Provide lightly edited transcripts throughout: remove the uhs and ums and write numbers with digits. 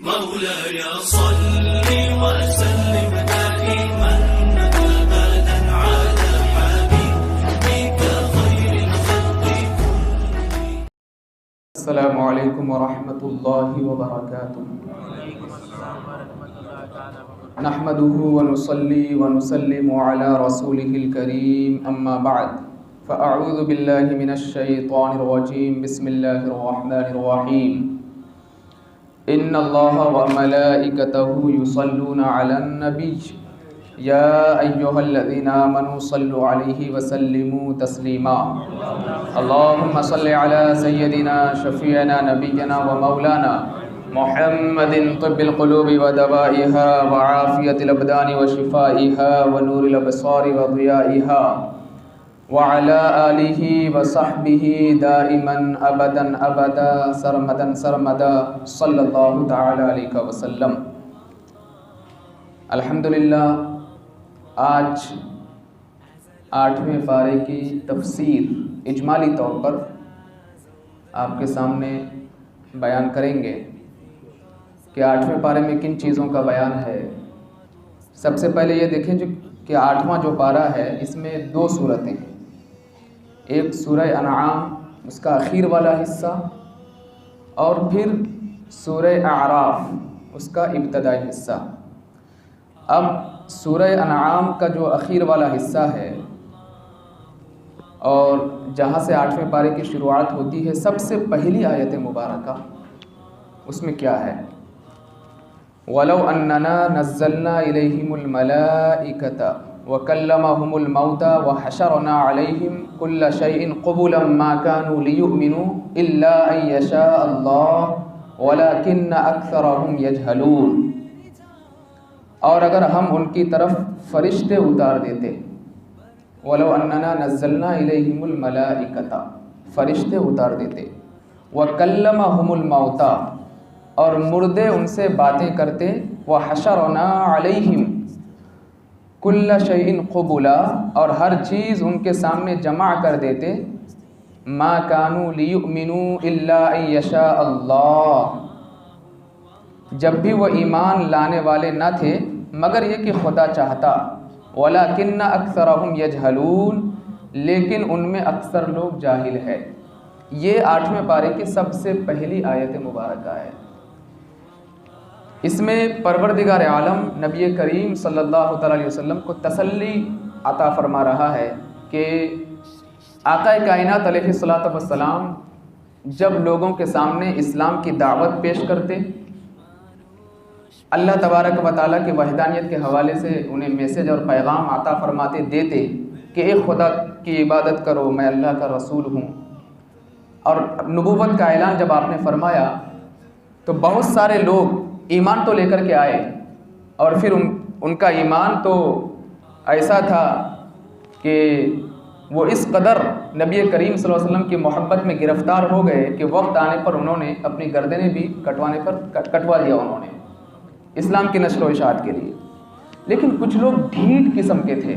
مولاي صل وسلم دائما أبدا على حبيبك خير الخلق كلهم. السلام عليكم ورحمة الله وبركاته. نحمده ونصلي ونسلم على رسوله الكريم أما بعد فأعوذ بالله من الشيطان الرجيم بسم الله الرحمن الرحيم إن الله وملائكته يصلون على النبي يا أيها الذين آمنوا صلوا عليه وسلموا تسليما اللهم صل على سيدنا شفيعنا نبينا ومولانا محمد طب القلوب ودوائها وعافية الأبدان وشفائها ونور الأبصار وضيائها وعلى آله وصحبه دائما أبدا أبدا سرمدا سرمدا صلی اللہ تعالی علیہ وسلم. الحمدللہ آج 8ویں پارے کی تفسیر اجمالی طور پر آپ کے سامنے بیان کریں گے کہ 8ویں پارے میں کن چیزوں کا بیان ہے. سب سے پہلے یہ دیکھیں کہ 8واں جو پارہ ہے اس میں 2 صورتیں ہیں. ایک سورہ انعام اس کا اخیر والا حصہ اور پھر سورہ اعراف اس کا ابتدائی حصہ. اب سورہ انعام کا جو اخیر والا حصہ ہے اور جہاں سے 8ویں پارے کی شروعات ہوتی ہے، سب سے پہلی آیت مبارکہ اس میں کیا ہے؟ وَلَوْ أَنَّنَا نَزَّلْنَا إِلَيْهِمُ الْمَلَائِكَةَ وَكَلَّمَهُمُ الْمَوْتَى وَحَشَرْنَا عَلَيْهِمْ كُلَّ شَيْءٍ قُبُلًا مَا كَانُوا لِيُؤْمِنُوا إِلَّا أَن يَشَاءَ اللَّهُ وَلَكِنَّ أَكْثَرَهُمْ يَجْهَلُونَ. اور اگر ہم ان کی طرف فرشتے اتار دیتے، وَلَوْ أَنَّنَا نَزَّلْنَا إِلَيْهِمُ الْمَلَائِكَةَ فرشتے اتار دیتے، وَكَلَّمَهُمُ الْمَوْتَى اور مردے ان سے باتیں کرتے، وَحَشَرْنَا عَلَيْهِمْ كُلَّ شَيْءٍ قُبُلًا اور ہر چیز ان کے سامنے جمع کر دیتے، مَا كَانُوا لِيُؤْمِنُوا إِلَّا أَن يَشَاءَ اللَّهُ جب بھی وہ ایمان لانے والے نہ تھے مگر یہ کہ خدا چاہتا، وَلَكِنَّ أَكْثَرَهُمْ يَجْهَلُونَ لیکن ان میں اکثر لوگ جاہل ہے. یہ 8ویں پارے کی سب سے پہلی آیت مبارکہ ہے. اس میں پروردگار عالم نبی کریم صلی اللہ علیہ وسلم کو تسلی عطا فرما رہا ہے کہ آقا کائنات علیہ الصلوۃ والسلام جب لوگوں کے سامنے اسلام کی دعوت پیش کرتے، اللہ تبارک و تعالیٰ کی وحدانیت کے حوالے سے انہیں میسج اور پیغام عطا فرماتے دیتے کہ ایک خدا کی عبادت کرو، میں اللہ کا رسول ہوں. اور نبوت کا اعلان جب آپ نے فرمایا تو بہت سارے لوگ ایمان تو لے کر کے آئے، اور پھر ان کا ایمان تو ایسا تھا کہ وہ اس قدر نبی کریم صلی اللہ علیہ وسلم کی محبت میں گرفتار ہو گئے کہ وقت آنے پر انہوں نے اپنی گردنیں بھی کٹوا دیا انہوں نے اسلام کی نشر و اشاعت کے لیے. لیکن کچھ لوگ ڈھیٹ قسم کے تھے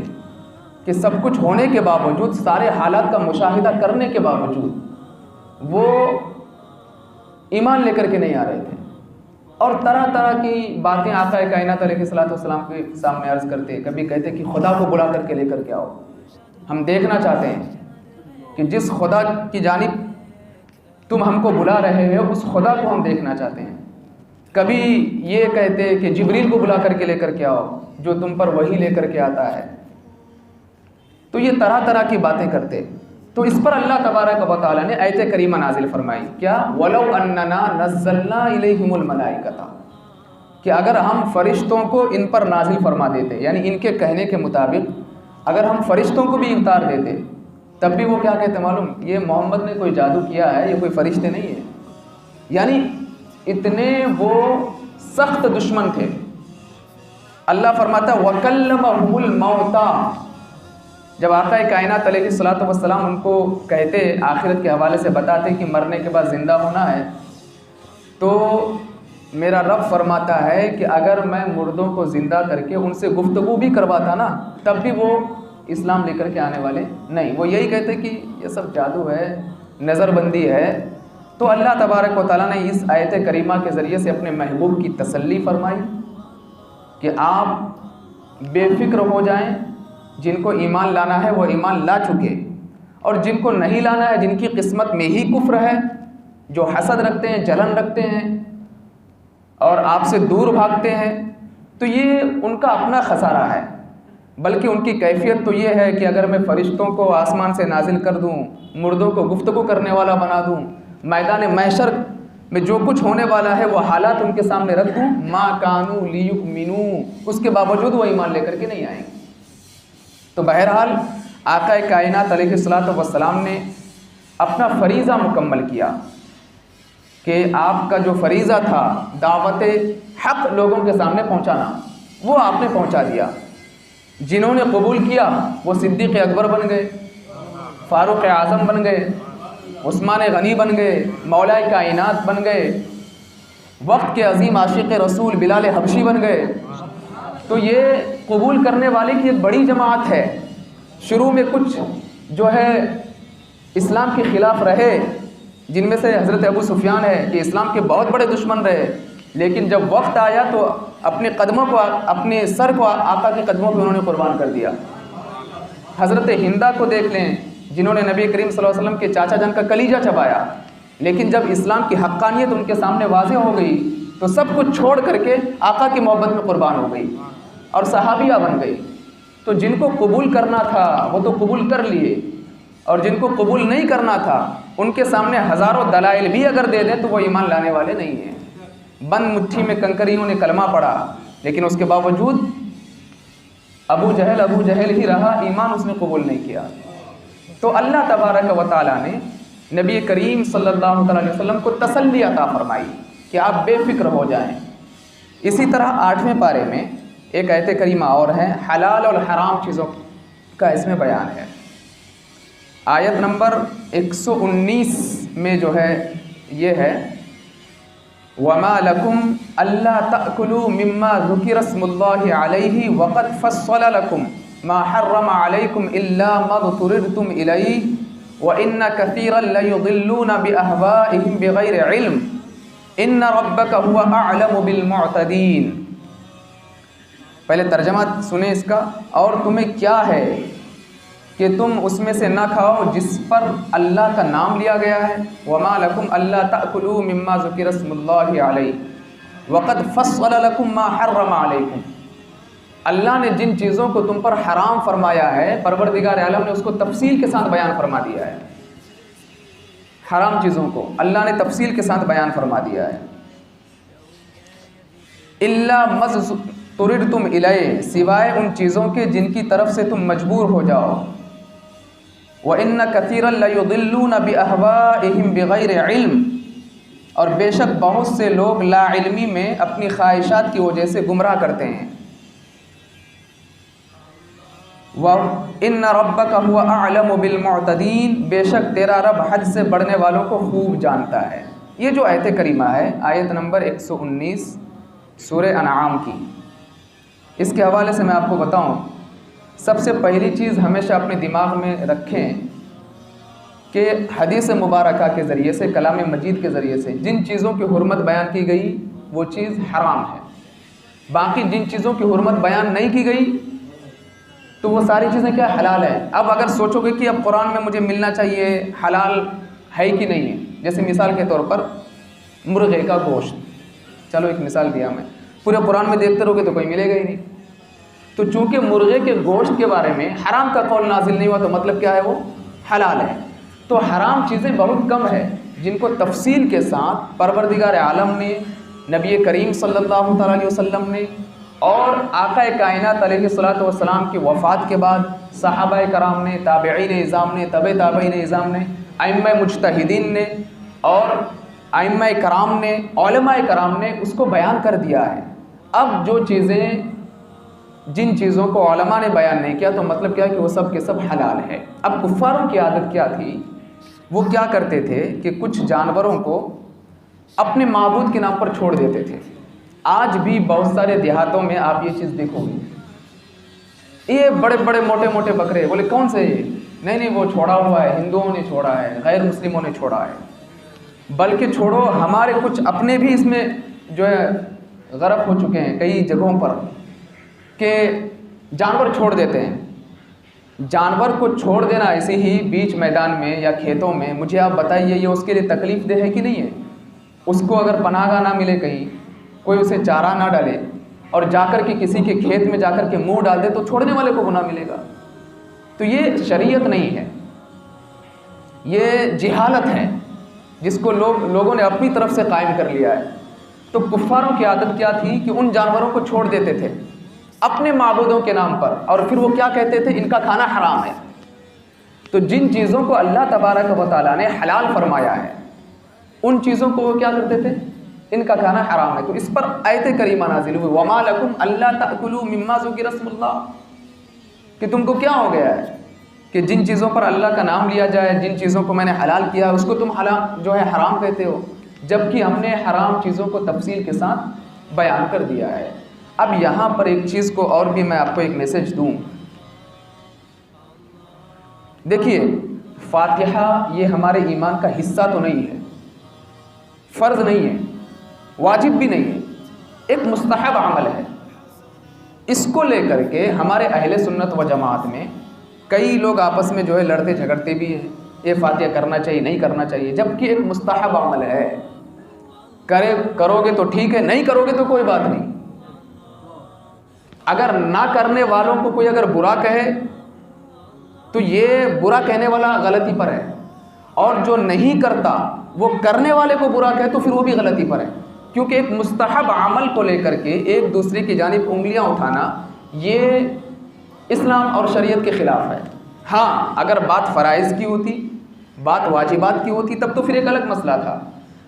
کہ سب کچھ ہونے کے باوجود، سارے حالات کا مشاہدہ کرنے کے باوجود وہ ایمان لے کر کے نہیں آ رہے تھے، اور طرح طرح کی باتیں آقا کائنات علیہ السلام کے سامنے عرض کرتے. کبھی کہتے کہ خدا کو بلا کر کے لے کر کے آؤ، ہم دیکھنا چاہتے ہیں کہ جس خدا کی جانب تم ہم کو بلا رہے ہو اس خدا کو ہم دیکھنا چاہتے ہیں. کبھی یہ کہتے کہ جبریل کو بلا کر کے لے کر کے آؤ جو تم پر وحی لے کر کے آتا ہے. تو یہ طرح طرح کی باتیں کرتے. تو اس پر اللہ تبارک و تعالیٰ نے آیت کریمہ نازل فرمائی. کیا؟ وَلَوْ أَنَّنَا نَزَّلْنَا إِلَيْهِمُ الْمَلَائِكَةَ کہ اگر ہم فرشتوں کو ان پر نازل فرما دیتے، یعنی ان کے کہنے کے مطابق اگر ہم فرشتوں کو بھی اتار دیتے، تب بھی وہ کیا کہتے معلوم؟ یہ محمد نے کوئی جادو کیا ہے، یہ کوئی فرشتے نہیں ہے. یعنی اتنے وہ سخت دشمن تھے. اللہ فرماتا وَكَلَّمَهُمُ الْمَوْتَى جب آقا کائنات علیہ الصلوۃ والسلام ان کو کہتے، آخرت کے حوالے سے بتاتے کہ مرنے کے بعد زندہ ہونا ہے، تو میرا رب فرماتا ہے کہ اگر میں مردوں کو زندہ کر کے ان سے گفتگو بھی کرواتا نا، تب بھی وہ اسلام لے کر کے آنے والے نہیں. وہ یہی کہتے کہ یہ سب جادو ہے، نظر بندی ہے، تو اللہ تبارک و تعالیٰ نے اس آیت کریمہ کے ذریعے سے اپنے محبوب کی تسلی فرمائی کہ آپ بے فکر ہو جائیں، جن کو ایمان لانا ہے وہ ایمان لا چکے، اور جن کو نہیں لانا ہے، جن کی قسمت میں ہی کفر ہے، جو حسد رکھتے ہیں، جلن رکھتے ہیں اور آپ سے دور بھاگتے ہیں، تو یہ ان کا اپنا خسارہ ہے۔ بلکہ ان کی کیفیت تو یہ ہے کہ اگر میں فرشتوں کو آسمان سے نازل کر دوں، مردوں کو گفتگو کرنے والا بنا دوں، میدان محشر میں جو کچھ ہونے والا ہے وہ حالات ان کے سامنے رکھ دوں، ما کانوا لیؤمنوا، اس کے باوجود وہ ایمان لے کر کے نہیں آئیں گے۔ تو بہرحال آقا کائنات علیہ الصلوۃ والسلام نے اپنا فریضہ مکمل کیا کہ آپ کا جو فریضہ تھا دعوت حق لوگوں کے سامنے پہنچانا، وہ آپ نے پہنچا دیا۔ جنہوں نے قبول کیا وہ صدیق اکبر بن گئے، فاروق اعظم بن گئے، عثمان غنی بن گئے، مولا کائنات بن گئے، وقت کے عظیم عاشق رسول بلال حبشی بن گئے۔ تو یہ قبول کرنے والے کی ایک بڑی جماعت ہے۔ شروع میں کچھ جو ہے اسلام کے خلاف رہے، جن میں سے حضرت ابو سفیان ہے کہ اسلام کے بہت بڑے دشمن رہے، لیکن جب وقت آیا تو اپنے قدموں کو، اپنے سر کو آقا کے قدموں پہ انہوں نے قربان کر دیا۔ حضرت ہندہ کو دیکھ لیں، جنہوں نے نبی کریم صلی اللہ علیہ وسلم کے چاچا جان کا کلیجہ چبایا، لیکن جب اسلام کی حقانیت ان کے سامنے واضح ہو گئی تو سب کچھ چھوڑ کر کے آقا کی محبت میں قربان ہو گئی اور صحابیہ بن گئی۔ تو جن کو قبول کرنا تھا وہ تو قبول کر لیے، اور جن کو قبول نہیں کرنا تھا ان کے سامنے ہزاروں دلائل بھی اگر دے دیں تو وہ ایمان لانے والے نہیں ہیں۔ بند مٹھی میں کنکریوں نے کلمہ پڑھا، لیکن اس کے باوجود ابو جہل ہی رہا، ایمان اس نے قبول نہیں کیا۔ تو اللہ تبارک و تعالیٰ نے نبی کریم صلی اللہ علیہ وسلم کو تسلی عطا فرمائی کہ آپ بے فکر ہو جائیں۔ اسی طرح 8ویں پارے میں ایک آیت کریمہ اور ہے، حلال اور حرام چیزوں کا اس میں بیان ہے۔ آیت نمبر 119 میں جو ہے یہ ہے، وَمَا لَكُمْ أَلَّا تَأْكُلُوا مِمَّا ذُكِرَ اسْمُ اللَّهِ عَلَيْهِ وَقَدْ فَصَّلَ لَكُمْ مَا حَرَّمَ عَلَيْكُمْ إِلَّا مَا اضْطُرِرْتُمْ إِلَيْهِ وَإِنَّ كَثِيرًا لَيُضِلُّونَ بِأَهْوَائِهِمْ بِغَيْرِ عِلْمٍ إِنَّ رَبَّكَ هُوَ أَعْلَمُ بِالْمُعْتَدِينَ۔ پہلے ترجمہ سنیں اس کا، اور تمہیں کیا ہے کہ تم اس میں سے نہ کھاؤ جس پر اللہ کا نام لیا گیا ہے، وَمَا لَكُمْ أَلَّا تَأْكُلُوا مِمَّا ذُكِرَ اسْمُ اللَّهِ عَلَيْهِ وَقَدْ فَصَّلَ لَكُمْ مَا حَرَّمَ عَلَيْكُمْ۔ اللہ نے جن چیزوں کو تم پر حرام فرمایا ہے، پروردگار عالم نے اس کو تفصیل کے ساتھ بیان فرما دیا ہے۔ حرام چیزوں کو اللہ نے تفصیل کے ساتھ بیان فرما دیا ہے۔ إِلَّا مَا اضْطُرِرْتُمْ إِلَيْهِ، سوائے ان چیزوں کے جن کی طرف سے تم مجبور ہو جاؤ۔ وَإِنَّ كَثِيرًا لَيُضِلُّونَ بِأَهْوَائِهِمْ بِغَيْرِ عِلْمٍ، اور بے شک بہت سے لوگ لا علمی میں اپنی خواہشات کی وجہ سے گمراہ کرتے ہیں۔ وَإِنَّ رَبَّكَ هُوَ أَعْلَمُ بِالْمُعْتَدِينَ، بے شک تیرا رب حد سے بڑھنے والوں کو خوب جانتا ہے۔ یہ جو آیت کریمہ ہے، آیت نمبر 119 سورہ انعام کی، اس کے حوالے سے میں آپ کو بتاؤں، سب سے پہلی چیز ہمیشہ اپنے دماغ میں رکھیں کہ حدیث مبارکہ کے ذریعے سے، کلام مجید کے ذریعے سے جن چیزوں کی حرمت بیان کی گئی وہ چیز حرام ہے، باقی جن چیزوں کی حرمت بیان نہیں کی گئی تو وہ ساری چیزیں کیا حلال ہیں۔ اب اگر سوچو گے کہ اب قرآن میں مجھے ملنا چاہیے، حلال ہے کہ نہیں ہے، جیسے مثال کے طور پر مرغے کا گوشت، چلو ایک مثال دیا میں، پورے قرآن میں دیکھتے رہو گے تو کوئی ملے گا ہی نہیں۔ تو چونکہ مرغے کے گوشت کے بارے میں حرام کا قول نازل نہیں ہوا تو مطلب کیا ہے، وہ حلال ہے۔ تو حرام چیزیں بہت کم ہے جن کو تفصیل کے ساتھ پروردگار عالم نے، نبی کریم صلی اللہ تعالیٰ علیہ وسلم نے، اور آقا کائنات علیہ الصلوۃ والسلام کی وفات کے بعد صحابہ کرام نے، تابعین اعظام نے، تبع تابعین اعظام نے، ائمہ مجتہدین نے اور ائمہ کرام نے، علماء کرام نے اس کو بیان کر دیا ہے۔ اب جو چیزیں، جن چیزوں کو علماء نے بیان نہیں کیا تو مطلب کیا ہے کہ وہ سب کے سب حلال ہے۔ اب کفاروں کی عادت کیا تھی، وہ کیا کرتے تھے کہ کچھ جانوروں کو اپنے معبود کے نام پر چھوڑ دیتے تھے۔ آج بھی بہت سارے دیہاتوں میں آپ یہ چیز دیکھو گے، یہ بڑے بڑے موٹے موٹے بکرے، بولے کون سے یہ؟ نہیں وہ چھوڑا ہوا ہے، ہندوؤں نے چھوڑا ہے، غیر مسلموں نے چھوڑا ہے۔ بلکہ چھوڑو ہمارے کچھ اپنے بھی اس میں جو ہے غرق ہو چکے ہیں کئی جگہوں پر کہ جانور چھوڑ دیتے ہیں. جانور کو چھوڑ دینا ایسے ہی بیچ میدان میں یا کھیتوں میں، مجھے آپ بتائیے یہ اس کے لیے تکلیف دہ ہے کہ نہیں ہے؟ اس کو اگر پناہ گاہ نہ ملے، کہیں کوئی اسے چارہ نہ ڈالے اور جا کر کے کسی کے کھیت میں جا کر کے منہ ڈال دے تو چھوڑنے والے کو گناہ ملے گا. تو یہ شریعت نہیں ہے، یہ جہالت ہے جس کو لوگوں نے اپنی طرف سے قائم کر لیا ہے. تو کفاروں کی عادت کیا تھی کہ ان جانوروں کو چھوڑ دیتے تھے اپنے معبودوں کے نام پر، اور پھر وہ کیا کہتے تھے؟ ان کا کھانا حرام ہے. تو جن چیزوں کو اللہ تبارک و تعالیٰ نے حلال فرمایا ہے ان چیزوں کو وہ کیا کرتے تھے؟ ان کا کھانا حرام ہے. تو اس پر آیت کریمہ نازل ہوئی وَمَا لَكُمْ أَلَّا تَأْكُلُوا مِمَّا ذُكِرَ اسْمُ اللَّهِ، کہ تم کو کیا ہو گیا ہے کہ جن چیزوں پر اللہ کا نام لیا جائے، جن چیزوں کو میں نے حلال کیا اس کو تم حلال جو ہے حرام کہتے ہو، جبکہ ہم نے حرام چیزوں کو تفصیل کے ساتھ بیان کر دیا ہے. اب یہاں پر ایک چیز کو اور بھی میں آپ کو ایک میسج دوں. دیکھیے فاتحہ یہ ہمارے ایمان کا حصہ تو نہیں ہے، فرض نہیں ہے، واجب بھی نہیں ہے، ایک مستحب عمل ہے. اس کو لے کر کے ہمارے اہل سنت و جماعت میں کئی لوگ آپس میں جو ہے لڑتے جھگڑتے بھی ہیں، یہ فاتحہ کرنا چاہیے نہیں کرنا چاہیے، جبکہ ایک مستحب عمل ہے. کرو گے تو ٹھیک ہے، نہیں کرو گے تو کوئی بات نہیں. اگر نہ کرنے والوں کو کوئی اگر برا کہے تو یہ برا کہنے والا غلطی پر ہے، اور جو نہیں کرتا وہ کرنے والے کو برا کہے تو پھر وہ بھی غلطی پر ہے. کیونکہ ایک مستحب عمل کو لے کر کے ایک دوسرے کی جانب انگلیاں اٹھانا یہ اسلام اور شریعت کے خلاف ہے. ہاں اگر بات فرائض کی ہوتی، بات واجبات کی ہوتی تب تو پھر ایک الگ مسئلہ تھا.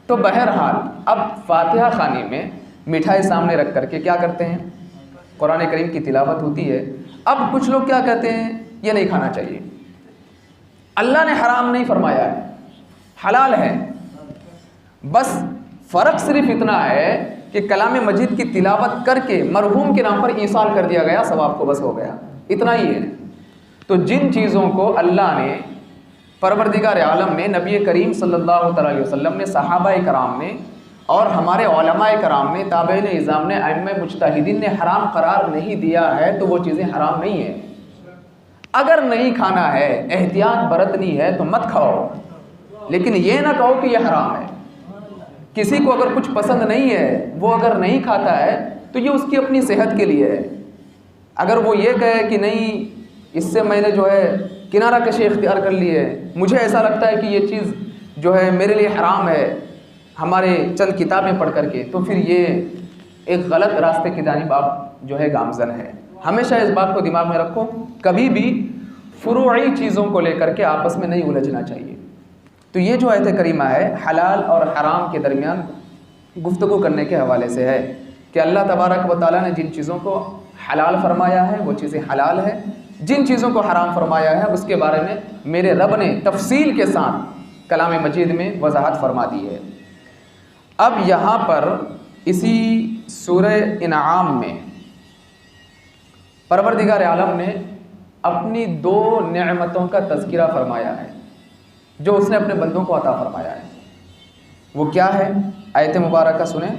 تو بہرحال اب فاتحہ خوانی میں مٹھائی سامنے رکھ کر کے کیا کرتے ہیں؟ قرآن کریم کی تلاوت ہوتی ہے. اب کچھ لوگ کیا کہتے ہیں؟ یہ نہیں کھانا چاہیے، اللہ نے حرام نہیں فرمایا ہے، حلال ہے. بس فرق صرف اتنا ہے کہ کلام مجید کی تلاوت کر کے مرحوم کے نام پر ایصال کر دیا گیا، ثواب کو بس ہو گیا، اتنا ہی ہے. تو جن چیزوں کو اللہ نے، پروردگار عالم نے، نبی کریم صلی اللہ تعالی علیہ وسلم نے، صحابہ کرام نے اور ہمارے علماء کرام نے، تابعین اعظام نے، ائمہ مجتہدین نے حرام قرار نہیں دیا ہے تو وہ چیزیں حرام نہیں ہیں. اگر نہیں کھانا ہے، احتیاط برتنی ہے تو مت کھاؤ، لیکن یہ نہ کہو کہ یہ حرام ہے. کسی کو اگر کچھ پسند نہیں ہے، وہ اگر نہیں کھاتا ہے تو یہ اس کی اپنی صحت کے لیے ہے. اگر وہ یہ کہے کہ نہیں اس سے میں نے جو ہے کنارہ کشی اختیار کر لی ہے، مجھے ایسا لگتا ہے کہ یہ چیز جو ہے میرے لیے حرام ہے ہمارے چند کتابیں پڑھ کر کے، تو پھر یہ ایک غلط راستے کی جانب آپ جو ہے گامزن ہے. ہمیشہ اس بات کو دماغ میں رکھو، کبھی بھی فروعی چیزوں کو لے کر کے آپس میں نہیں الجھنا چاہیے. تو یہ جو آیت کریمہ ہے حلال اور حرام کے درمیان گفتگو کرنے کے حوالے سے ہے کہ اللہ تبارک و تعالیٰ نے جن چیزوں کو حلال فرمایا ہے وہ چیزیں حلال ہے، جن چیزوں کو حرام فرمایا ہے اس کے بارے میں میرے رب نے تفصیل کے ساتھ کلام مجید میں وضاحت فرما دی ہے. اب یہاں پر اسی سورہ انعام میں پروردگار عالم نے اپنی دو نعمتوں کا تذکرہ فرمایا ہے جو اس نے اپنے بندوں کو عطا فرمایا ہے. وہ کیا ہے؟ آیت مبارکہ سنیں.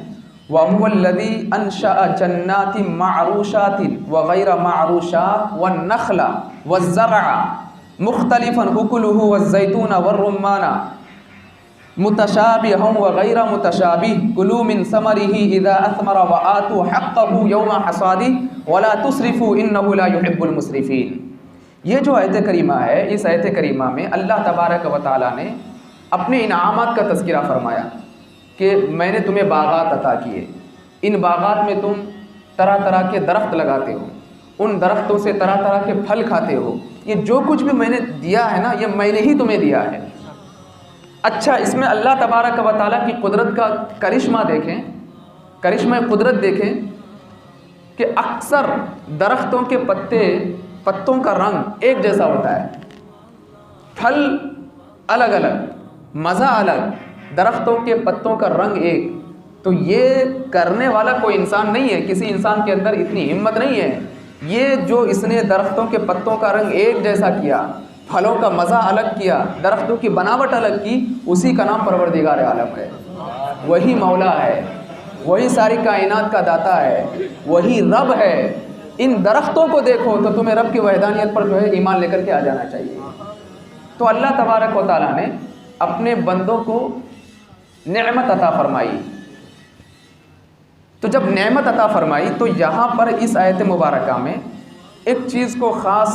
وَهُوَ الَّذِي أَنشَأَ جَنَّاتٍ مَعْرُوشَاتٍ وَغَيْرَ مَعْرُوشَاتٍ وَالنَّخْلَ وَالزَّرْعَ مُخْتَلِفًا أُكُلُهُ وَالزَّيْتُونَ وَالرُّمَّانَ مُتَشَابِهًا وَغَيْرَ مُتَشَابِهٍ كُلُوا مِنْ ثَمَرِهِ إِذَا أَثْمَرَ وَآتُوا حَقَّهُ يَوْمَ حَصَادِهِ وَلَا تُسْرِفُوا إِنَّهُ لَا يُحِبُّ الْمُسْرِفِينَ. یہ جو آیت کریمہ ہے، اس آیت کریمہ میں اللہ تبارک و تعالیٰ نے اپنے انعامات کا تذکرہ فرمایا کہ میں نے تمہیں باغات عطا کیے، ان باغات میں تم طرح طرح کے درخت لگاتے ہو، ان درختوں سے طرح طرح کے پھل کھاتے ہو. یہ جو کچھ بھی میں نے دیا ہے نا، یہ میں نے ہی تمہیں دیا ہے. اچھا، اس میں اللہ تبارک و تعالیٰ کی قدرت کا کرشمہ دیکھیں، کرشمہ قدرت دیکھیں کہ اکثر درختوں کے پتوں کا رنگ ایک جیسا ہوتا ہے، پھل الگ الگ، مزہ الگ، درختوں کے پتوں کا رنگ ایک. تو یہ کرنے والا کوئی انسان نہیں ہے، کسی انسان کے اندر اتنی ہمت نہیں ہے. یہ جو اس نے درختوں کے پتوں کا رنگ ایک جیسا کیا پھلوں کا مزہ الگ کیا، درختوں کی بناوٹ الگ کی، اسی کا نام پروردگار عالم ہے۔ وہی مولا ہے، وہی ساری کائنات کا داتا ہے، وہی رب ہے۔ ان درختوں کو دیکھو تو تمہیں رب کی وحدانیت پر جو ہے ایمان لے کر کے آ جانا چاہیے۔ تو اللہ تبارک و تعالیٰ نے اپنے بندوں کو نعمت عطا فرمائی۔ تو جب نعمت عطا فرمائی تو یہاں پر اس آیت مبارکہ میں ایک چیز کو خاص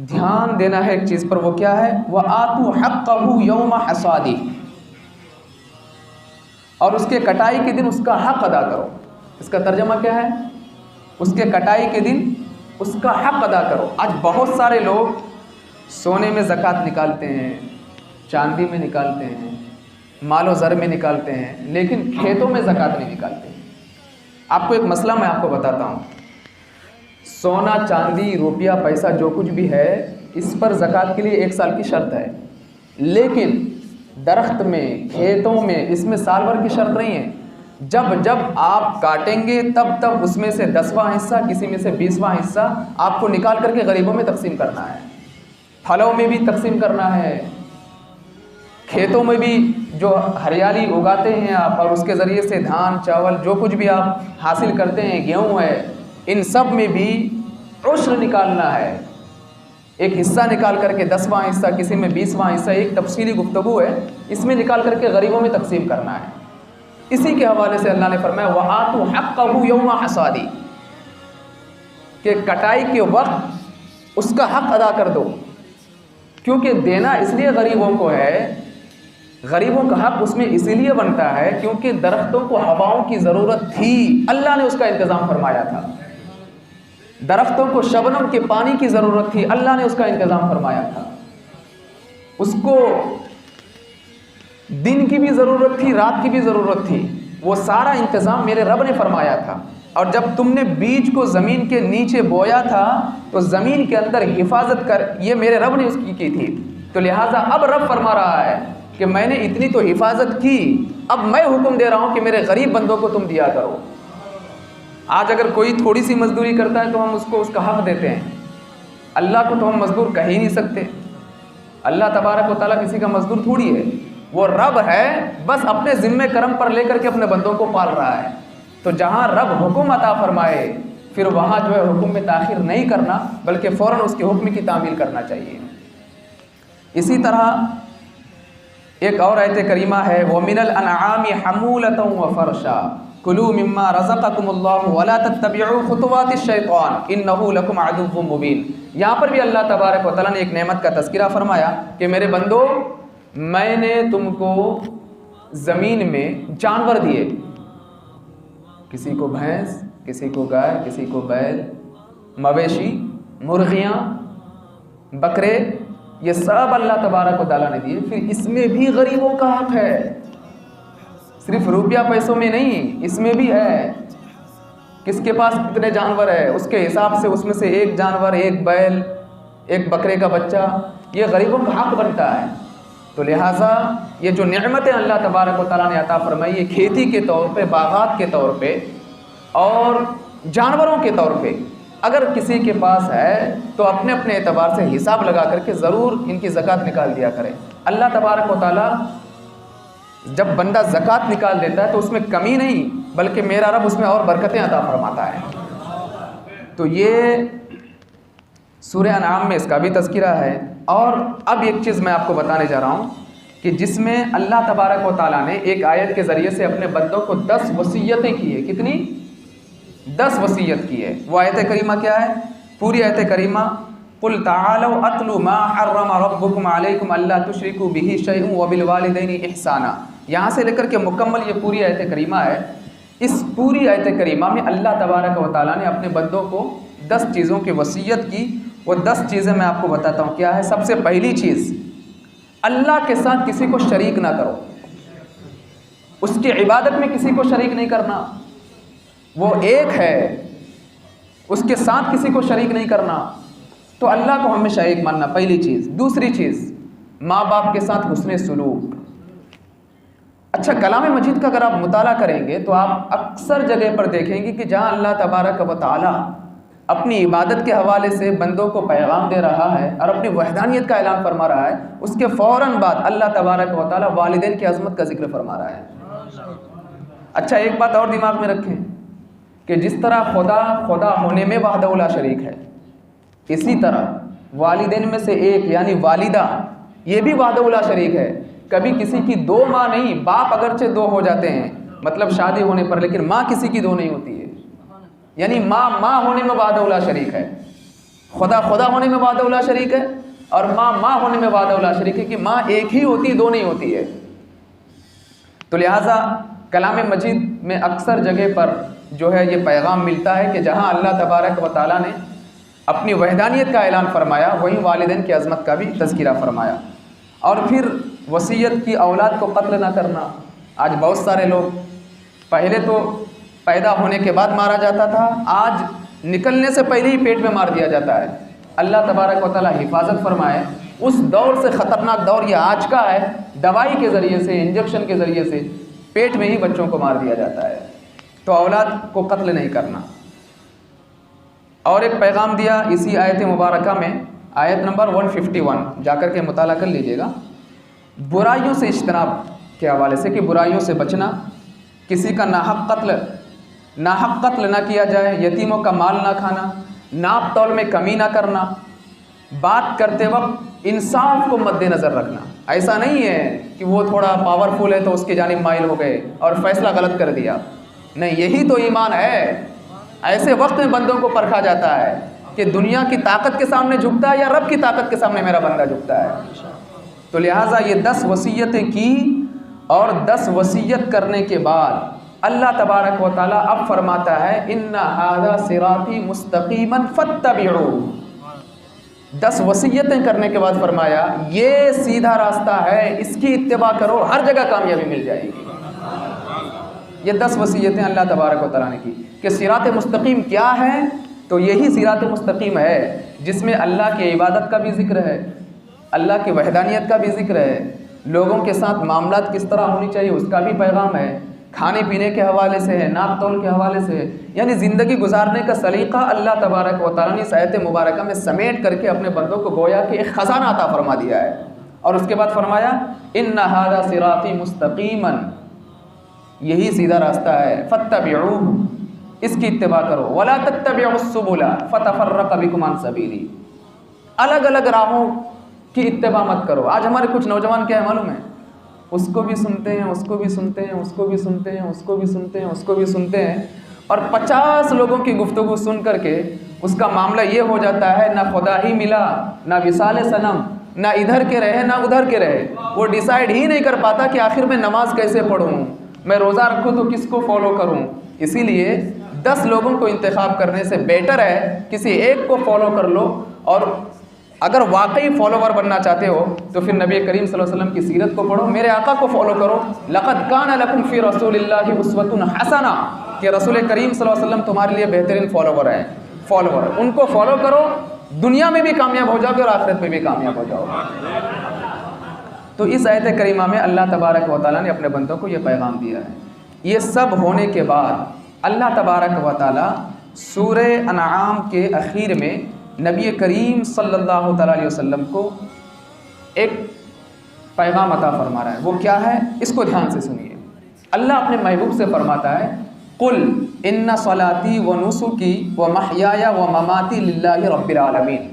دھیان دینا ہے، ایک چیز پر، وہ کیا ہے؟ وَآتُوا حَقَّهُ يَوْمَ حَصَادِهِ، اور اس کے کٹائی کے دن اس کا حق ادا کرو۔ اس کا ترجمہ کیا ہے؟ اس کے کٹائی کے دن اس کا حق ادا کرو۔ آج بہت سارے لوگ سونے میں زکوٰۃ نکالتے ہیں، چاندی میں نکالتے ہیں، مال و زر میں نکالتے ہیں، لیکن کھیتوں میں زکوٰۃ نہیں نکالتے۔ آپ کو ایک مسئلہ میں آپ کو بتاتا ہوں، سونا، چاندی، روپیہ، پیسہ جو کچھ بھی ہے، اس پر زکوٰۃ کے لیے 1 سال کی شرط ہے، لیکن درخت میں، کھیتوں میں، اس میں سال بھر کی شرط نہیں ہے۔ جب جب آپ کاٹیں گے تب تب اس میں سے 10واں حصہ، کسی میں سے 20واں حصہ آپ کو نکال کر کے غریبوں میں تقسیم کرنا ہے۔ پھلوں میں بھی تقسیم کرنا ہے، کھیتوں میں بھی جو ہریالی اگاتے ہیں آپ، اور اس کے ذریعے سے دھان، چاول، جو کچھ بھی آپ حاصل کرتے ہیں، گیہوں ہے، ان سب میں بھی عشر نکالنا ہے۔ ایک حصہ نکال کر کے 10واں حصہ، کسی میں 20واں حصہ، ایک تفصیلی گفتگو ہے، اس میں نکال کر کے غریبوں میں تقسیم کرنا ہے۔ اسی کے حوالے سے اللہ نے فرمایا وَآتُوا حَقَّهُ يَوْمَ حَصَادِهِ، کہ کٹائی کے وقت اس کا حق ادا کر دو، کیونکہ دینا اس لیے غریبوں کو ہے، غریبوں کا حق اس میں اسی لیے بنتا ہے کیونکہ درختوں کو ہواؤں کی ضرورت تھی، اللہ نے اس کا انتظام فرمایا تھا۔ درختوں کو شبنم کے پانی کی ضرورت تھی، اللہ نے اس کا انتظام فرمایا تھا۔ اس کو دن کی بھی ضرورت تھی، رات کی بھی ضرورت تھی، وہ سارا انتظام میرے رب نے فرمایا تھا۔ اور جب تم نے بیج کو زمین کے نیچے بویا تھا تو زمین کے اندر حفاظت کر، یہ میرے رب نے اس کی تھی، تو لہٰذا اب رب فرما رہا ہے کہ میں نے اتنی تو حفاظت کی، اب میں حکم دے رہا ہوں کہ میرے غریب بندوں کو تم دیا کرو۔ آج اگر کوئی تھوڑی سی مزدوری کرتا ہے تو ہم اس کو اس کا حق دیتے ہیں، اللہ کو تو ہم مزدور کہہ ہی نہیں سکتے۔ اللہ تبارک و تعالیٰ کسی کا مزدور تھوڑی ہے، وہ رب ہے، بس اپنے ذمہ کرم پر لے کر کے اپنے بندوں کو پال رہا ہے۔ تو جہاں رب حکم عطا فرمائے پھر وہاں جو ہے حکم میں تاخیر نہیں کرنا، بلکہ فوراً اس کے حکم کی تعمیل کرنا چاہیے۔ اسی طرح ایک اور آیت کریمہ ہے وَمِنَ الْأَنْعَامِ حَمُولَةً وَفَرْشًا كُلُوا مِمَّا رَزَقَكُمُ اللَّهُ وَلَا تَتَّبِعُوا خُطُوَاتِ الشَّيْطَانِ إِنَّهُ لَكُمْ عَدُوٌّ مُّبِينٌ۔ یہاں پر بھی اللہ تبارک و تعالیٰ نے ایک نعمت کا تذکرہ فرمایا کہ میرے بندو، میں نے تم کو زمین میں جانور دیے، کسی کو بھینس، کسی کو گائے، کسی کو بیل، مویشی، مرغیاں، بکرے، یہ سب اللہ تبارک و تعالیٰ نے دیے۔ پھر اس میں بھی غریبوں کا حق ہے، صرف روپیہ پیسوں میں نہیں، اس میں بھی ہے۔ کس کے پاس کتنے جانور ہے اس کے حساب سے اس میں سے ایک جانور، ایک بیل، ایک بکرے کا بچہ، یہ غریبوں کا حق بنتا ہے۔ تو لہٰذا یہ جو نعمتیں اللہ تبارک و تعالیٰ نے عطا فرمائی، یہ کھیتی کے طور پہ، باغات کے طور پہ اور جانوروں کے طور پہ، اگر کسی کے پاس ہے تو اپنے اپنے اعتبار سے حساب لگا کر کے ضرور ان کی زکوٰۃ نکال دیا کرے۔ اللہ تبارک و تعالیٰ جب بندہ زکوٰۃ نکال دیتا ہے تو اس میں کمی نہیں، بلکہ میرا رب اس میں اور برکتیں عطا فرماتا ہے۔ تو یہ سورہ انعام میں اس کا بھی تذکرہ ہے۔ اور اب ایک چیز میں آپ کو بتانے جا رہا ہوں کہ جس میں اللہ تبارک و تعالیٰ نے ایک آیت کے ذریعے سے اپنے بندوں کو 10 وصیتیں کی ہے۔ کتنی؟ 10 وصیت کی ہے۔ وہ آیت کریمہ کیا ہے؟ پوری آیت کریمہ قُلْ تَعَالَوْا أَتْلُوا مَا حَرَّمَ رَبُّكُمْ عَلَيْكُمْ أَلَّا تُشْرِكُوا بِهِ شَيْئًا وَبِالْوَالِدَيْنِ إِحْسَانًا۔ یہاں سے لے کر کے مکمل یہ پوری آیت کریمہ ہے۔ اس پوری آیت کریمہ میں اللہ تبارک و تعالیٰ نے اپنے بندوں کو 10 چیزوں کی وصیت کی۔ وہ 10 چیزیں میں آپ کو بتاتا ہوں کیا ہے۔ سب سے پہلی چیز، اللہ کے ساتھ کسی کو شریک نہ کرو، اس کی عبادت میں کسی کو شریک نہیں کرنا، وہ ایک ہے، اس کے ساتھ کسی کو شریک نہیں کرنا، تو اللہ کو ہمیشہ ایک ماننا، پہلی چیز۔ دوسری چیز، ماں باپ کے ساتھ حسن سلوک۔ اچھا، کلام مجید کا اگر آپ مطالعہ کریں گے تو آپ اکثر جگہ پر دیکھیں گے کہ جہاں اللہ تبارک و تعالیٰ اپنی عبادت کے حوالے سے بندوں کو پیغام دے رہا ہے اور اپنی وحدانیت کا اعلان فرما رہا ہے، اس کے فوراً بعد اللہ تبارک و تعالیٰ والدین کی عظمت کا ذکر فرما رہا ہے۔ اچھا ایک بات اور دماغ میں رکھیں کہ جس طرح خدا ہونے میں وحدہ لا شریک ہے، اسی طرح والدین میں سے ایک یعنی والدہ یہ بھی وحدہ لا شریک ہے۔ کبھی کسی کی دو ماں نہیں، باپ اگرچہ دو ہو جاتے ہیں مطلب شادی ہونے پر، لیکن ماں کسی کی دو نہیں ہوتی ہے، یعنی ماں ہونے میں وحدہ لا شریک ہے، خدا ہونے میں وحدہ لا شریک ہے، اور ماں ہونے میں وحدہ لا شریک ہے کہ ماں ایک ہی ہوتی ہے، دو نہیں ہوتی ہے۔ تو لہٰذا کلام مجید میں اکثر جگہ پر جو ہے یہ پیغام ملتا ہے کہ جہاں اللہ تبارک و تعالیٰ نے اپنی وحدانیت کا اعلان فرمایا، وہیں والدین کی عظمت کا بھی تذکرہ فرمایا۔ اور پھر وصیت کی اولاد کو قتل نہ کرنا۔ آج بہت سارے لوگ، پہلے تو پیدا ہونے کے بعد مارا جاتا تھا، آج نکلنے سے پہلے ہی پیٹ میں مار دیا جاتا ہے۔ اللہ تبارک و تعالیٰ حفاظت فرمائے، اس دور سے خطرناک دور یہ آج کا ہے، دوائی کے ذریعے سے، انجیکشن کے ذریعے سے پیٹ میں ہی بچوں کو مار دیا جاتا ہے۔ تو اولاد کو قتل نہیں کرنا۔ اور ایک پیغام دیا اسی آیت مبارکہ میں، آیت نمبر 151 جا کر کے مطالعہ کر لیجئے گا، برائیوں سے اجتناب کے حوالے سے کہ برائیوں سے بچنا، کسی کا ناحق قتل نہ کیا جائے، یتیموں کا مال نہ کھانا، ناپ تول میں کمی نہ کرنا، بات کرتے وقت انصاف کو مد نظر رکھنا۔ ایسا نہیں ہے کہ وہ تھوڑا پاورفل ہے تو اس کی جانب مائل ہو گئے اور فیصلہ غلط کر دیا، نہیں، یہی تو ایمان ہے۔ ایسے وقت میں بندوں کو پرکھا جاتا ہے کہ دنیا کی طاقت کے سامنے جھکتا ہے یا رب کی طاقت کے سامنے میرا بندہ جھکتا ہے۔ تو لہٰذا یہ 10 وصیتیں کی، اور 10 وصیت کرنے کے بعد اللہ تبارک و تعالیٰ اب فرماتا ہے ان ھذا صراطی مستقیما فاتبعوہ۔ 10 وصیتیں کرنے کے بعد فرمایا یہ سیدھا راستہ ہے، اس کی اتباع کرو، ہر جگہ کامیابی مل جائے گی۔ یہ 10 وصیتیں اللہ تبارک و تعالیٰ نے کی کہ صراط مستقیم کیا ہے، تو یہی صراط مستقیم ہے جس میں اللہ کی عبادت کا بھی ذکر ہے، اللہ کی وحدانیت کا بھی ذکر ہے، لوگوں کے ساتھ معاملات کس طرح ہونی چاہیے اس کا بھی پیغام ہے، کھانے پینے کے حوالے سے ہے، ناپ تول کے حوالے سے ہے، یعنی زندگی گزارنے کا سلیقہ اللہ تبارک و تعالیٰ نے اس آیت مبارکہ میں سمیٹ کر کے اپنے بندوں کو گویا کہ ایک خزانہ عطا فرما دیا ہے۔ اور اس کے بعد فرمایا ان ھذا صراطی مستقیما، یہی سیدھا راستہ ہے، فاتبعوہ، اس کی اتباع کرو، ولا تتبعوا السبل فتفرق بکم عن سبیلی، الگ الگ راہوں کی اتباع مت کرو۔ آج ہمارے کچھ نوجوان کیا ہے معلوم ہے، اس کو بھی سنتے ہیں، اس کو بھی سنتے ہیں، اس کو بھی سنتے ہیں، اس کو بھی سنتے ہیں، اس کو بھی سنتے ہیں، اور 50 لوگوں کی گفتگو سن کر کے اس کا معاملہ یہ ہو جاتا ہے، نہ خدا ہی ملا، نہ وصال صنم، نہ ادھر کے رہے نہ ادھر کے رہے، وہ ڈیسائیڈ ہی نہیں کر پاتا کہ آخر میں نماز کیسے پڑھوں، میں روزہ رکھوں تو کس کو فالو کروں۔ اسی لیے 10 لوگوں کو انتخاب کرنے سے بیٹر ہے کسی ایک کو فالو کر لو، اور اگر واقعی فالوور بننا چاہتے ہو تو پھر نبی کریم صلی اللہ علیہ وسلم کی سیرت کو پڑھو، میرے آقا کو فالو کرو، لقد کان لکم فی رسول اللہ اسوۃ حسنہ، کہ رسول کریم صلی اللہ علیہ وسلم تمہارے لیے بہترین فالوور ہیں، ان کو فالو کرو، دنیا میں بھی کامیاب ہو جاؤ گے اور آخرت میں بھی کامیاب ہو جاؤ گے۔ تو اس آیت کریمہ میں اللہ تبارک و تعالیٰ نے اپنے بندوں کو یہ پیغام دیا ہے۔ یہ سب ہونے کے بعد اللہ تبارک و تعالیٰ سورہ انعام کے اخیر میں نبی کریم صلی اللہ تعالیٰ علیہ وسلم کو ایک پیغام عطا فرما رہا ہے۔ وہ کیا ہے، اس کو دھیان سے سنیے۔ اللہ اپنے محبوب سے فرماتا ہے قل ان صلاتی و نسکی و محیای و مماتی للہ رب العالمین۔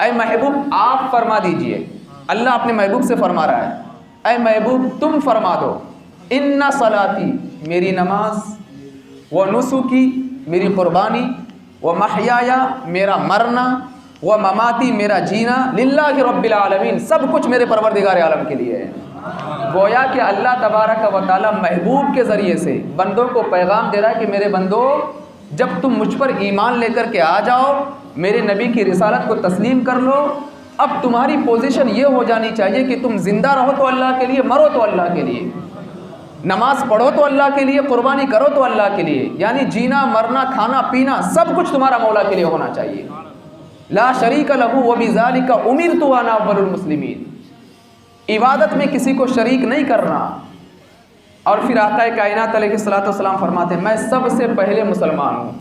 اے محبوب آپ فرما دیجئے، اللہ اپنے محبوب سے فرما رہا ہے، اے محبوب تم فرما دو، ان صلاتی میری نماز، و نسکی میری قربانی، و محیایا میرا مرنا، و مماتی میرا جینا، للہ رب العالمین، سب کچھ میرے پروردگار عالم کے لیے ہے۔ گویا کہ اللہ تبارک و تعالی محبوب کے ذریعے سے بندوں کو پیغام دے رہا ہے کہ میرے بندو جب تم مجھ پر ایمان لے کر کے آ جاؤ، میرے نبی کی رسالت کو تسلیم کر لو، اب تمہاری پوزیشن یہ ہو جانی چاہیے کہ تم زندہ رہو تو اللہ کے لیے، مرو تو اللہ کے لیے، نماز پڑھو تو اللہ کے لیے، قربانی کرو تو اللہ کے لیے، یعنی جینا مرنا کھانا پینا سب کچھ تمہارا مولا کے لیے ہونا چاہیے۔ لا شریک لہ وبذالک امرت وانا اول المسلمین، عبادت میں کسی کو شریک نہیں کرنا۔ اور پھر آقا کائنات علیہ الصلوۃ والسلام فرماتے ہیں میں سب سے پہلے مسلمان ہوں۔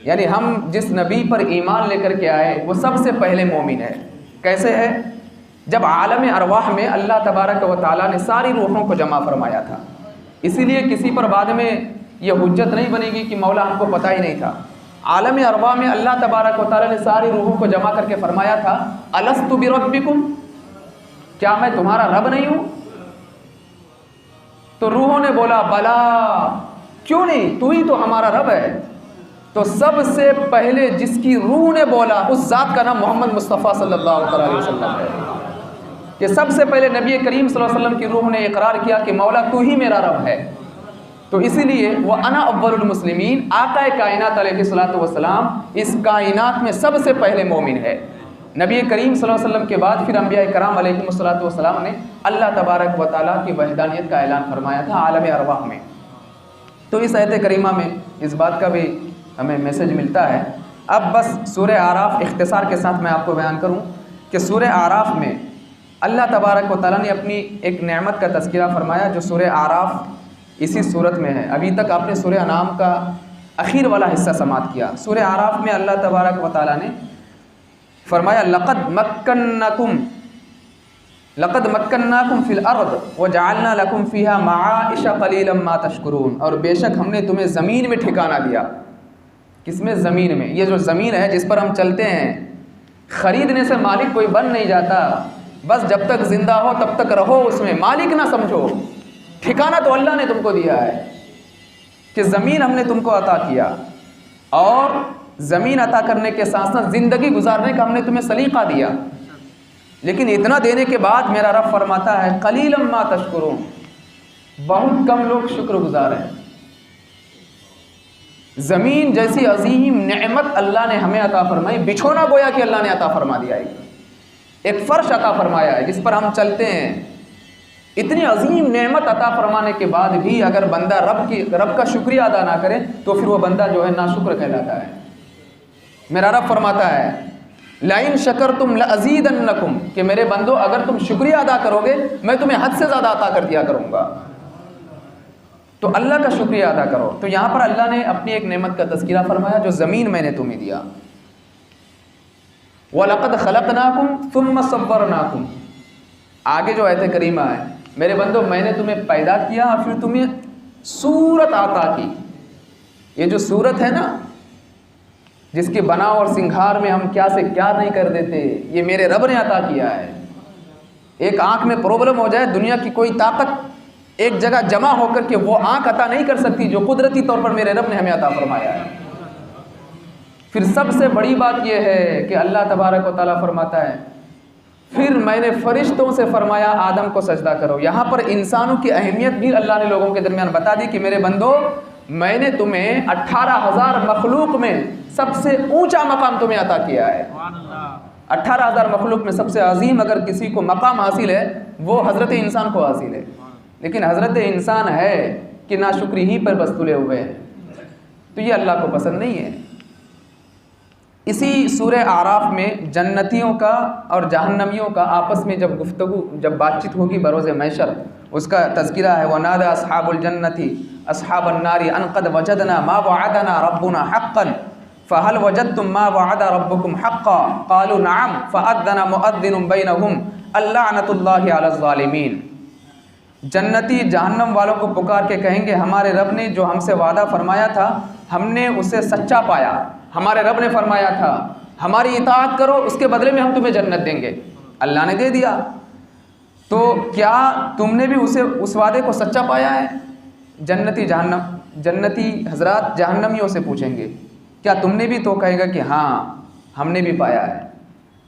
یعنی ہم جس نبی پر ایمان لے کر کے آئے وہ سب سے پہلے مومن ہے۔ کیسے ہے؟ جب عالم ارواح میں اللہ تبارک و تعالیٰ نے ساری روحوں کو جمع فرمایا تھا، اسی لیے کسی پر بعد میں یہ حجت نہیں بنے گی کہ مولا ہم کو پتہ ہی نہیں تھا۔ عالم ارواح میں اللہ تبارک و تعالیٰ نے ساری روحوں کو جمع کر کے فرمایا تھا الست بربکم، کیا میں تمہارا رب نہیں ہوں؟ تو روحوں نے بولا بلا، کیوں نہیں، تو ہی تو ہمارا رب ہے۔ تو سب سے پہلے جس کی روح نے بولا اس ذات کا نام محمد مصطفیٰ صلی اللہ علیہ وسلم ہے، کہ سب سے پہلے نبی کریم صلی اللہ علیہ وسلم کی روح نے اقرار کیا کہ مولا تو ہی میرا رب ہے۔ تو اسی لیے وہ انا اول المسلمین، آقا کائنات علیہ الصلوۃ والسلام اس کائنات میں سب سے پہلے مومن ہے۔ نبی کریم صلی اللہ علیہ وسلم کے بعد پھر انبیاء کرام علیہ الصلوۃ والسلام نے اللہ تبارک و تعالیٰ کی وحدانیت کا اعلان فرمایا تھا عالم ارواح میں۔ تو اس آیت کریمہ میں اس بات کا بھی ہمیں میسج ملتا ہے۔ اب بس سورہ اعراف اختصار کے ساتھ میں آپ کو بیان کروں کہ سورہ اعراف میں اللہ تبارک و تعالیٰ نے اپنی ایک نعمت کا تذکرہ فرمایا جو سورہ اعراف اسی صورت میں ہے۔ ابھی تک آپ نے سورہ انعام کا اخیر والا حصہ سماعت کیا۔ سورہ اعراف میں اللہ تبارک و تعالیٰ نے فرمایا لقد مکناکم فی الارض وجعلنا لکم فیہا معائش قلیلا ما تشکرون، اور بے شک ہم نے تمہیں زمین میں ٹھکانہ دیا۔ کس میں؟ زمین میں۔ یہ جو زمین ہے جس پر ہم چلتے ہیں، خریدنے سے مالک کوئی بن نہیں جاتا، بس جب تک زندہ ہو تب تک رہو اس میں، مالک نہ سمجھو۔ ٹھکانہ تو اللہ نے تم کو دیا ہے کہ زمین ہم نے تم کو عطا کیا، اور زمین عطا کرنے کے ساتھ ساتھ زندگی گزارنے کا ہم نے تمہیں سلیقہ دیا۔ لیکن اتنا دینے کے بعد میرا رب فرماتا ہے قلیلا ما تشکرون، بہت کم لوگ شکر گزار ہیں۔ زمین جیسی عظیم نعمت اللہ نے ہمیں عطا فرمائی، بچھونا گویا کہ اللہ نے عطا فرما دیا ہے، ایک فرش عطا فرمایا ہے جس پر ہم چلتے ہیں۔ اتنی عظیم نعمت عطا فرمانے کے بعد بھی اگر بندہ رب کا شکریہ ادا نہ کرے تو پھر وہ بندہ جو ہے ناشکر کہلاتا ہے۔ میرا رب فرماتا ہے لَإِن شَكَرْتُمْ لَأَزِيدَنَّكُمْ، کہ میرے بندو اگر تم شکریہ ادا کرو گے میں تمہیں حد سے زیادہ عطا کر دیا کروں گا۔ تو اللہ کا شکریہ ادا کرو۔ تو یہاں پر اللہ نے اپنی ایک نعمت کا تذکرہ فرمایا جو زمین میں نے تمہیں دیا۔ وَلَقَدْ خَلَقْنَاكُمْ ثُمَّ صَوَّرْنَاكُمْ، آگے جو آیت کریمہ ہے میرے بندو میں نے تمہیں پیدا کیا اور پھر تمہیں صورت عطا کی۔ یہ جو صورت ہے نا جس کے بناؤ اور سنگھار میں ہم کیا سے کیا نہیں کر دیتے، یہ میرے رب نے عطا کیا ہے۔ ایک آنکھ میں پرابلم ہو جائے، دنیا کی کوئی طاقت ایک جگہ جمع ہو کر کے وہ آنکھ عطا نہیں کر سکتی جو قدرتی طور پر میرے رب نے ہمیں عطا فرمایا ہے۔ پھر سب سے بڑی بات یہ ہے کہ اللہ تبارک و تعالیٰ فرماتا ہے پھر میں نے فرشتوں سے فرمایا آدم کو سجدہ کرو۔ یہاں پر انسانوں کی اہمیت بھی اللہ نے لوگوں کے درمیان بتا دی کہ میرے بندو میں نے تمہیں 18,000 مخلوق میں سب سے اونچا مقام تمہیں عطا کیا ہے۔ 18,000 مخلوق میں سب سے عظیم اگر کسی کو مقام حاصل ہے وہ حضرت انسان کو حاصل ہے، لیکن حضرت انسان ہے کہ ناشکری ہی پر بس تلے ہوئے ہیں، تو یہ اللہ کو پسند نہیں ہے۔ اسی سورہ اعراف میں جنتیوں کا اور جہنمیوں کا آپس میں جب بات چیت ہوگی بروز محشر، اس کا تذکرہ ہے وَنَادَى أَصْحَابُ الْجَنَّةِ أَصْحَابَ النَّارِ أَنْ قَدْ وَجَدْنَا مَا وَعَدَنَا رَبُّنَا حَقًّا فَهَلْ وَجَدْتُم مَّا وَعَدَ رَبُّكُمْ حَقًّا قَالُوا نَعَمْ فَأَذَّنَ مُؤَذِّنٌ بَيْنَهُمْ اللَّعْنَةُ اللَّهِ عَلَى الظَّالِمِينَ۔ جنتی جہنم والوں کو پکار کے کہیں گے ہمارے رب نے جو ہم سے وعدہ فرمایا تھا ہم نے اسے سچا پایا، ہمارے رب نے فرمایا تھا ہماری اطاعت کرو اس کے بدلے میں ہم تمہیں جنت دیں گے، اللہ نے دے دیا، تو کیا تم نے بھی اس وعدے کو سچا پایا ہے؟ جنتی حضرات جہنمیوں سے پوچھیں گے کیا تم نے بھی؟ تو کہے گا کہ ہاں ہم نے بھی پایا ہے۔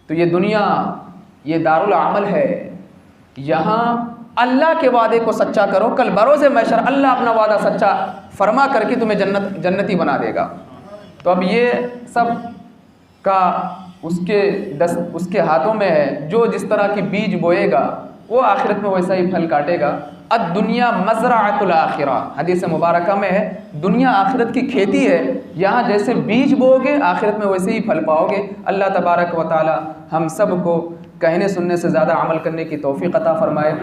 تو یہ دنیا یہ دارالعمل ہے، یہاں اللہ کے وعدے کو سچا کرو، کل بروز محشر اللہ اپنا وعدہ سچا فرما کر کے تمہیں جنتی بنا دے گا۔ تو اب یہ سب کا اس کے ہاتھوں میں ہے، جو جس طرح کی بیج بوئے گا وہ آخرت میں ویسا ہی پھل کاٹے گا۔ الدنیا مزرعۃ الآخرہ، حدیث مبارکہ میں ہے دنیا آخرت کی کھیتی ہے، یہاں جیسے بیج بو گے آخرت میں ویسے ہی پھل پاؤ گے۔ اللہ تبارک و تعالی ہم سب کو کہنے سننے سے زیادہ عمل کرنے کی توفیق عطا فرمائے۔